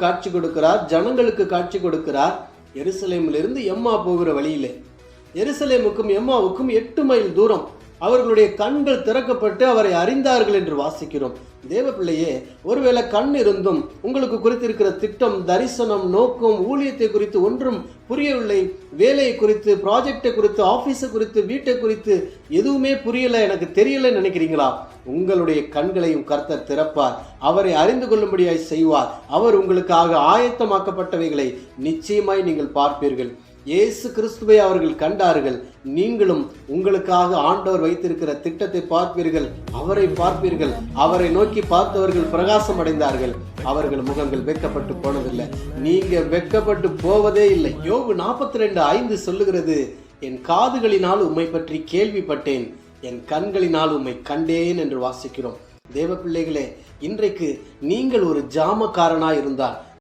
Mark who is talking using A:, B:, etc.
A: காட்சி கொடுக்கிறார், ஜனங்களுக்கு காட்சி கொடுக்கிறார். எருசலேமிலிருந்து எம்மா போகிற வழியிலே, எருசலேமுக்கும் எம்மாவுக்கும் 8 மைல் தூரம். அவர்களுடைய கண்கள் திறக்கப்பட்டு அவரை அறிந்தார்கள் என்று வாசிக்கிறோம். தேவ பிள்ளையே, ஒருவேளை கண் இருந்தும் உங்களுக்கு குறித்திருக்கிற திட்டம், தரிசனம், நோக்கம், ஊழியத்தை குறித்து ஒன்றும் புரியவில்லை, வேலையை குறித்து, ப்ராஜெக்டை குறித்து, ஆபீஸை குறித்து, வீட்டை குறித்து எதுவுமே புரியல, எனக்கு தெரியல நினைக்கிறீங்களா? உங்களுடைய கண்களையும் கர்த்தர் திறப்பார். அவரை அறிந்து கொள்ளும்படியாய் செய்வார். அவர் உங்களுக்காக ஆயத்தமாக்கப்பட்டவைகளை நிச்சயமாய் நீங்கள் பார்ப்பீர்கள். இயேசு கிறிஸ்துவை அவர்கள் கண்டார்கள். நீங்களும் உங்களுக்காக ஆண்டவர் வைத்திருக்கிற திட்டத்தை பார்ப்பீர்கள், அவரை பார்ப்பீர்கள். அவரை நோக்கி பார்த்தவர்கள் பிரகாசம் அடைந்தார்கள். அவர்கள் முகங்கள் வெட்கப்பட்டு போனதில்லை. நீங்க வெட்கப்பட்டு போவதே இல்லை. யோபு 42:5 சொல்லுகிறது, என் காதுகளினால் உம்மை பற்றி கேள்விப்பட்டேன், என் கண்களினால் உம்மை கண்டேன் என்று வாசிக்கிறோம். தேவ பிள்ளைகளே, இன்றைக்கு நீங்கள் ஒரு ஜாமக்காரனாய் இருந்தால்,